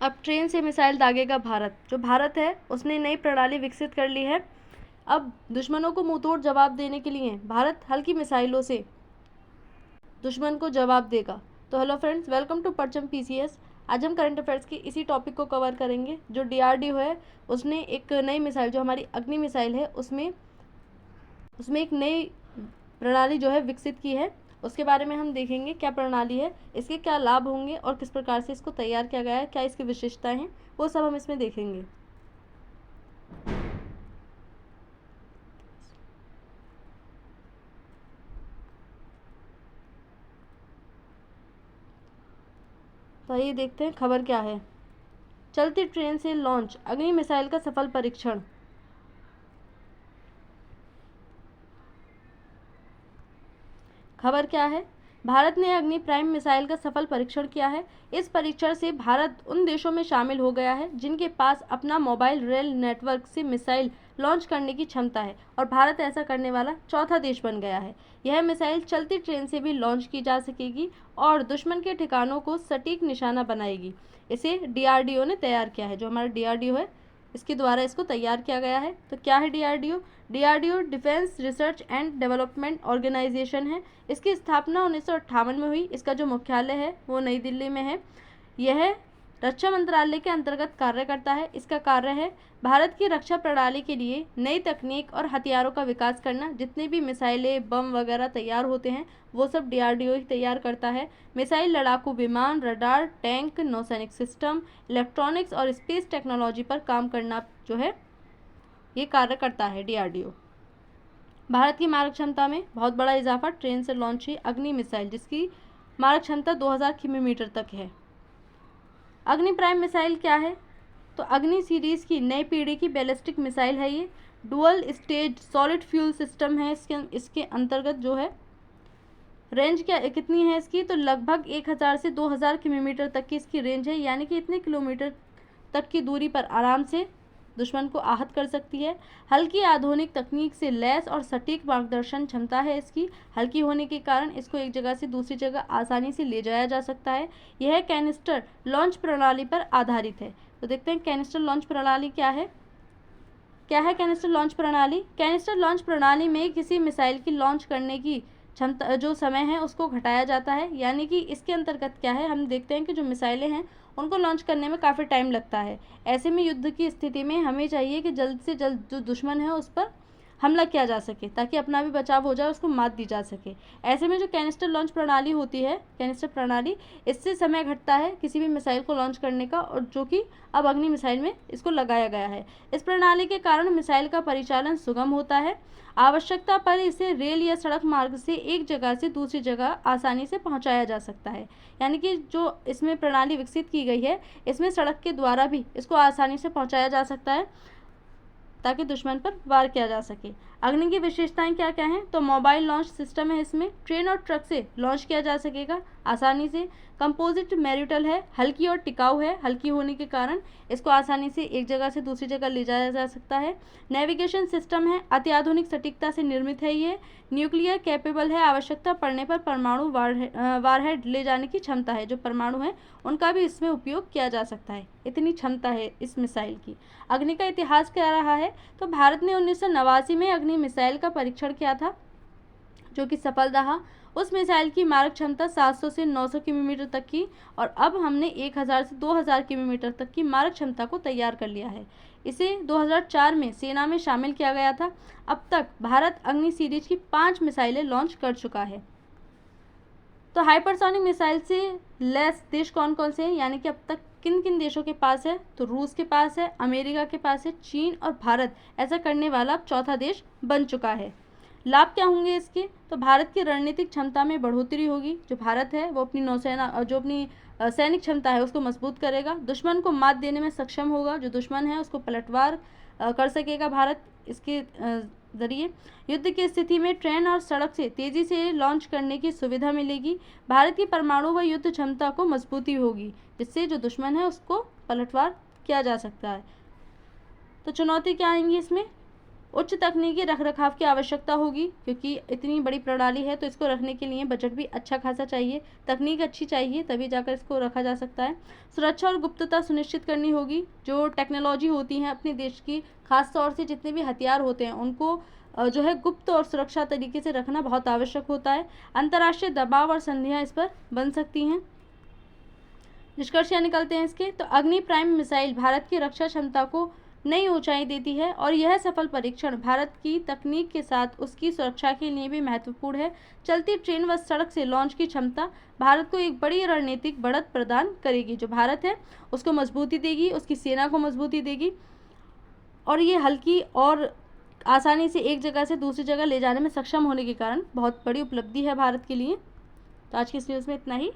अब ट्रेन से मिसाइल दागेगा भारत। जो भारत है उसने नई प्रणाली विकसित कर ली है। अब दुश्मनों को मुंहतोड़ जवाब देने के लिए भारत हल्की मिसाइलों से दुश्मन को जवाब देगा। तो हेलो फ्रेंड्स, वेलकम टू परचम पीसीएस। आज हम करंट अफेयर्स की इसी टॉपिक को कवर करेंगे। जो डीआरडीओ है उसने एक नई मिसाइल, जो हमारी अग्नि मिसाइल है, उसमें एक नई प्रणाली जो है विकसित की है। उसके बारे में हम देखेंगे क्या प्रणाली है, इसके क्या लाभ होंगे और किस प्रकार से इसको तैयार किया गया है, क्या इसकी विशेषताएं हैं, वो सब हम इसमें देखेंगे। तो आइए देखते हैं खबर क्या है। चलती ट्रेन से लॉन्च अग्नि मिसाइल का सफल परीक्षण। खबर क्या है? भारत ने अग्नि प्राइम मिसाइल का सफल परीक्षण किया है। इस परीक्षण से भारत उन देशों में शामिल हो गया है जिनके पास अपना मोबाइल रेल नेटवर्क से मिसाइल लॉन्च करने की क्षमता है, और भारत ऐसा करने वाला चौथा देश बन गया है। यह मिसाइल चलती ट्रेन से भी लॉन्च की जा सकेगी और दुश्मन के ठिकानों को सटीक निशाना बनाएगी। इसे डीआरडीओ ने तैयार किया है। जो हमारा डीआरडीओ है इसके द्वारा इसको तैयार किया गया है। तो क्या है DRDO? DRDO defence research and development organisation है। इसकी स्थापना 1958 में हुई। इसका जो मुख्यालय है वो नई दिल्ली में है। यह रक्षा मंत्रालय के अंतर्गत कार्य करता है। इसका कार्य है भारत की रक्षा प्रणाली के लिए नई तकनीक और हथियारों का विकास करना। जितने भी मिसाइलें, बम वगैरह तैयार होते हैं वो सब डीआरडीओ ही तैयार करता है। मिसाइल, लड़ाकू विमान, रडार, टैंक, नौसैनिक सिस्टम, इलेक्ट्रॉनिक्स और स्पेस टेक्नोलॉजी पर काम करना जो है ये कार्य करता है डीआरडीओ। भारत की मारक क्षमता में बहुत बड़ा इजाफा ट्रेन से लॉन्च हुई अग्नि मिसाइल, जिसकी मारक क्षमता 2000 किलोमीटर तक है। अग्नि प्राइम मिसाइल क्या है? तो अग्नि सीरीज की नई पीढ़ी की बैलिस्टिक मिसाइल है। ये dual stage solid fuel system है। इसके अंतर्गत जो है रेंज क्या कितनी है इसकी? तो लगभग 1000 से 2000 किलोमीटर तक की इसकी रेंज है, यानी कि इतने किलोमीटर तक की दूरी पर आराम से दुश्मन को आहत कर सकती है। हल्की आधुनिक तकनीक से लैस और सटीक मार्गदर्शन क्षमता है इसकी। हल्की होने के कारण इसको एक जगह से दूसरी जगह आसानी से ले जाया जा सकता है। यह कैनिस्टर लॉन्च प्रणाली पर आधारित है। तो देखते हैं कैनिस्टर लॉन्च प्रणाली क्या है। क्या है कैनिस्टर लॉन्च प्रणाली? कैनिस्टर लॉन्च प्रणाली में किसी मिसाइल की लॉन्च करने की क्षमता, जो समय है उसको घटाया जाता है। यानी कि इसके अंतर्गत क्या है, हम देखते हैं कि जो मिसाइलें हैं उनको लॉन्च करने में काफ़ी टाइम लगता है। ऐसे में युद्ध की स्थिति में हमें चाहिए कि जल्द से जल्द जो दुश्मन है उस पर हमला किया जा सके, ताकि अपना भी बचाव हो जाए, उसको मात दी जा सके। ऐसे में जो कैनिस्टर लॉन्च प्रणाली होती है, कैनिस्टर प्रणाली, इससे समय घटता है किसी भी मिसाइल को लॉन्च करने का, और जो कि अब अग्नि मिसाइल में इसको लगाया गया है। इस प्रणाली के कारण मिसाइल का परिचालन सुगम होता है। आवश्यकता पर इसे रेल या सड़क मार्ग से एक जगह से दूसरी जगह आसानी से पहुंचाया जा सकता है। यानी कि जो इसमें प्रणाली विकसित की गई है, इसमें सड़क के द्वारा भी इसको आसानी से पहुंचाया जा सकता है ताकि दुश्मन पर वार किया जा सके। अग्नि की विशेषताएं क्या क्या हैं? तो मोबाइल लॉन्च सिस्टम है। इसमें ट्रेन और ट्रक से लॉन्च किया जा सकेगा आसानी से। कंपोजिट मैरिटल है, हल्की और टिकाऊ है। हल्की होने के कारण इसको आसानी से एक जगह से दूसरी जगह ले जाया जा सकता है। नेविगेशन सिस्टम है, अत्याधुनिक सटीकता से निर्मित है ये। न्यूक्लियर कैपेबल है, आवश्यकता पड़ने पर परमाणु वारहेड ले जाने की क्षमता है। जो परमाणु है उनका भी इसमें उपयोग किया जा सकता है, इतनी क्षमता है इस मिसाइल की। अग्नि का इतिहास क्या रहा है? तो भारत ने 1989 में अग्नि मिसाइल का परीक्षण किया था, जो कि सफल रहा। उस मिसाइल की मारक क्षमता 700 से 900 किलोमीटर तक की, और अब हमने 1000 से 2000 किलोमीटर तक की मारक क्षमता को तैयार कर लिया है। इसे 2004 में सेना में शामिल किया गया था। अब तक भारत अग्नि सीरीज की 5 मिसाइलें लॉन्च कर चुका है। तो हाइपरसोनिक मिसाइल से लैस देश कौन कौन से हैं, यानी कि अब तक किन किन देशों के पास है? तो रूस के पास है, अमेरिका के पास है, चीन और भारत ऐसा करने वाला अब चौथा देश बन चुका है। लाभ क्या होंगे इसके? तो भारत की रणनीतिक क्षमता में बढ़ोतरी होगी। जो भारत है वो अपनी नौसेना, जो अपनी सैनिक क्षमता है उसको मजबूत करेगा। दुश्मन को मात देने में सक्षम होगा। जो दुश्मन है उसको पलटवार कर सकेगा भारत इसके जरिए। युद्ध की स्थिति में ट्रेन और सड़क से तेजी से लॉन्च करने की सुविधा मिलेगी। भारत की परमाणु व युद्ध क्षमता को मजबूती होगी, जिससे जो दुश्मन है उसको पलटवार किया जा सकता है। तो चुनौती क्या आएंगी इसमें? उच्च तकनीकी रखरखाव की आवश्यकता होगी, क्योंकि इतनी बड़ी प्रणाली है तो इसको रखने के लिए बजट भी अच्छा खासा चाहिए, तकनीक अच्छी चाहिए, तभी जाकर इसको रखा जा सकता है। सुरक्षा और गुप्तता सुनिश्चित करनी होगी। जो टेक्नोलॉजी होती है अपने देश की, खास तौर से जितने भी हथियार होते हैं उनको जो है गुप्त और सुरक्षा तरीके से रखना बहुत आवश्यक होता है। अंतर्राष्ट्रीय दबाव और संधियां इस पर बन सकती हैं। निष्कर्ष क्या निकलते हैं इसके? तो अग्नि प्राइम मिसाइल भारत की रक्षा क्षमता को नई ऊंचाई देती है और यह सफल परीक्षण भारत की तकनीक के साथ उसकी सुरक्षा के लिए भी महत्वपूर्ण है। चलती ट्रेन व सड़क से लॉन्च की क्षमता भारत को एक बड़ी रणनीतिक बढ़त प्रदान करेगी। जो भारत है उसको मजबूती देगी, उसकी सेना को मजबूती देगी, और ये हल्की और आसानी से एक जगह से दूसरी जगह ले जाने में सक्षम होने के कारण बहुत बड़ी उपलब्धि है भारत के लिए। तो आज की इस न्यूज़ में इतना ही।